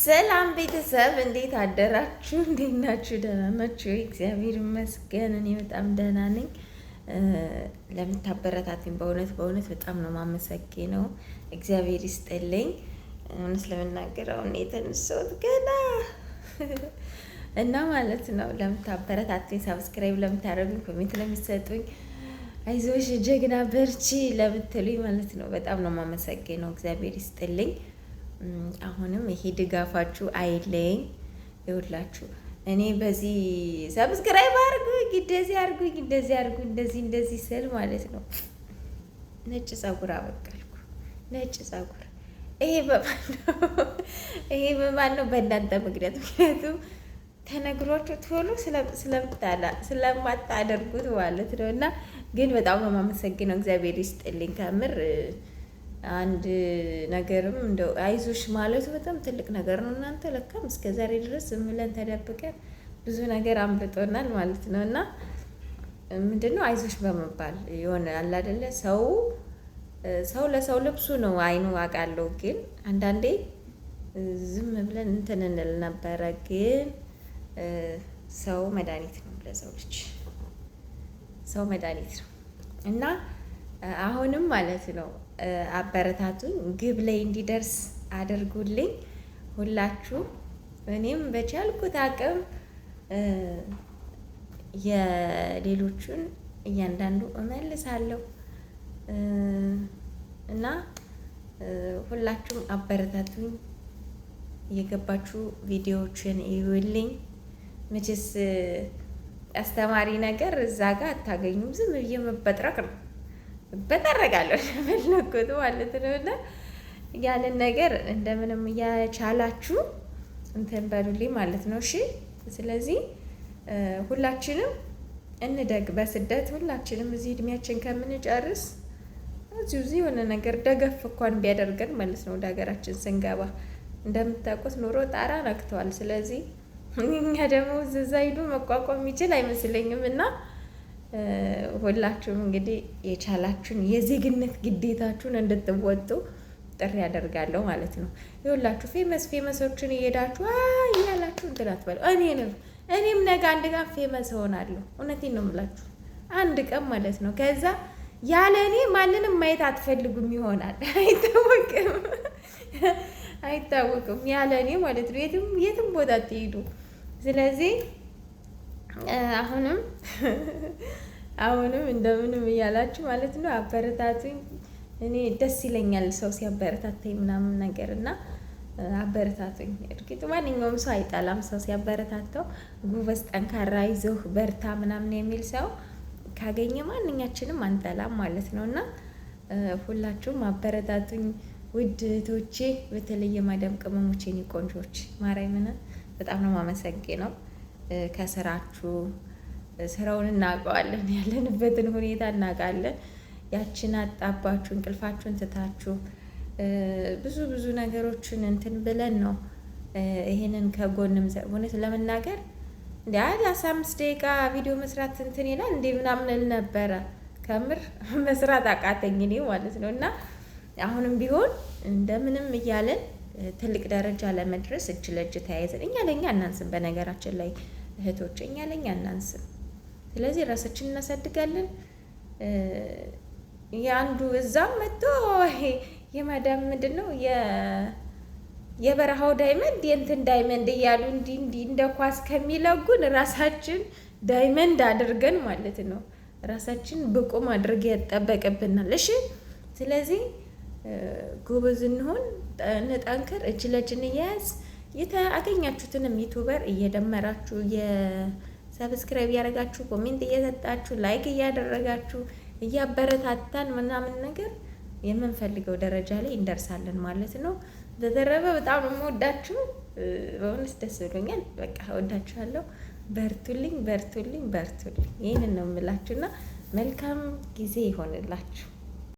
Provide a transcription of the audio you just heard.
ሰላም ቤተሰብ እንዴት አደራችሁ? እንዴት ናችሁ? ደህና ናችሁ? እግዚአብሔር ይመስገን እኔ በጣም ደህና ነኝ። ለምታበረታትኝ በእውነት በጣም ነው የማመሰግነው። እግዚአብሔር ይስጥልኝ። እውነት ለመናገር አሁን የተነሳሁት ገና እና ማለት ነው ለምታበረታትኝ፣ ሳብስክራይብ ለምታደርጉኝ፣ ኮሜንት ለምትሰጡኝ፣ አይዞሽ ጀግና በርቺ ለምትሉኝ ማለት ነው በጣም ነው የማመሰግነው። እግዚአብሔር ይስጥልኝ። አሁንም ይሄ ድጋፋችሁ አይለኝ። ይኸውላችሁ እኔ በዚህ ሰብስክራይብ አድርጉኝ፣ እንደዚህ አድርጉኝ፣ እንደዚህ ስል ማለት ነው ነጭ ጸጉር አበቀልኩ። ነጭ ጸጉር ይሄ በማን ነው? በእናንተ ምክንያት። ምክንያቱም ተነግሯችሁ ቶሎ ስለማታደርጉት ማለት ነው። እና ግን በጣም ነው የማመሰግነው። እግዚአብሔር ይስጥልኝ ከምር አንድ ነገርም እንደው አይዞሽ ማለቱ በጣም ትልቅ ነገር ነው። እናንተ ለካም እስከ ዛሬ ድረስ ዝም ብለን ተደብቀን ብዙ ነገር አምልጦናል ማለት ነው። እና ምንድነው አይዞሽ በመባል የሆነ አለ አይደለ ሰው ለሰው ልብሱ ነው አይኑ አውቃለሁ። ግን አንዳንዴ ዝም ብለን እንትን እንል ነበረ። ግን ሰው መድኃኒት ነው ለሰው ልጅ፣ ሰው መድኃኒት ነው እና አሁንም ማለት ነው አበረታቱኝ፣ ግብ ላይ እንዲደርስ አድርጉልኝ ሁላችሁ። እኔም በቻልኩት አቅም የሌሎቹን እያንዳንዱ እመልሳለሁ እና ሁላችሁም አበረታቱኝ። እየገባችሁ ቪዲዮዎችን እዩልኝ። መቼስ አስተማሪ ነገር እዛ ጋር አታገኙም። ዝም ብዬ መበጥረቅ ነው በጠረጋለሁ ለመለኩት ማለት ነው። እና ያንን ነገር እንደምንም እያቻላችሁ እንትን በሉልኝ ማለት ነው። እሺ፣ ስለዚህ ሁላችንም እንደግ። በስደት ሁላችንም እዚህ እድሜያችን ከምንጨርስ እዚህ የሆነ ነገር ደገፍ እንኳን ቢያደርገን ማለት ነው። ወደ ሀገራችን ስንገባ እንደምታውቁት ኑሮ ጣራ ነክተዋል። ስለዚህ እኛ ደግሞ እዛ ሂዱ መቋቋም የሚችል አይመስለኝም እና ሁላችሁም እንግዲህ የቻላችሁን የዜግነት ግዴታችሁን እንድትወጡ ጥሪ ያደርጋለሁ ማለት ነው። ይኸውላችሁ ፌመሶችን እየሄዳችሁ እያላችሁ እንትን አትበሉ። እኔም ነገ አንድ ቀን ፌመስ እሆናለሁ። እውነቴን ነው የምላችሁ፣ አንድ ቀን ማለት ነው። ከዛ ያለ እኔ ማንንም ማየት አትፈልጉም ይሆናል። አይታወቅም ያለ እኔ ማለት ነው። የትም ቦታ ትሄዱ። ስለዚህ አሁንም እንደምንም እያላችሁ ማለት ነው አበረታቱኝ። እኔ ደስ ይለኛል ሰው ሲያበረታታኝ ምናምን ነገር እና አበረታቱኝ። እርግጥ ማንኛውም ሰው አይጠላም ሰው ሲያበረታታው፣ ጉበዝ፣ ጠንካራ፣ ይዞህ በርታ ምናምን የሚል ሰው ካገኘ ማንኛችንም አንጠላም ማለት ነው። እና ሁላችሁም አበረታቱኝ ውድ እህቶቼ፣ በተለይ የማዳም ቅመሞቼ፣ የኔ ቆንጆች ማርያምን በጣም ነው የማመሰግነው። ከስራችሁ ስራውን እናውቀዋለን፣ ያለንበትን ሁኔታ እናውቃለን። ያችን አጣባችሁ እንቅልፋችሁን ትታችሁ ብዙ ነገሮችን እንትን ብለን ነው ይሄንን ከጎንም እውነት ለመናገር እንደ 15 ደቂቃ ቪዲዮ መስራት እንትን ይላል እንዴ ምናምን ነበረ። ከምር መስራት አቃተኝ እኔ ማለት ነው። እና አሁንም ቢሆን እንደምንም እያለን ትልቅ ደረጃ ለመድረስ እጅ ለእጅ ተያይዘን እኛ ለኛ እናንስም። በነገራችን ላይ እህቶች እኛ ለኛ እናንስም። ስለዚህ ራሳችን እናሳድጋለን። የአንዱ እዛም መጥቶ የማዳም ምንድን ነው የበረሃው ዳይመንድ የእንትን ዳይመንድ እያሉ እንዲህ እንደ ኳስ ከሚለጉን ራሳችን ዳይመንድ አድርገን ማለት ነው ራሳችን ብቁ ማድረግ ያጠበቅብናል። እሺ፣ ስለዚህ ጎበዝ እንሆን፣ እንጠንክር፣ እጅ ለእጅ እንያያዝ። አገኛችሁትንም ዩቱበር እየደመራችሁ የሰብስክራይብ እያደረጋችሁ ኮሜንት እየሰጣችሁ ላይክ እያደረጋችሁ እያበረታታን ምናምን ነገር የምንፈልገው ደረጃ ላይ እንደርሳለን ማለት ነው። በተረፈ በጣም የምወዳችሁ በእውነት ደስ ብሎኛል። በቃ እወዳችኋለሁ። በርቱልኝ። ይህንን ነው የምላችሁና መልካም ጊዜ ይሆንላችሁ።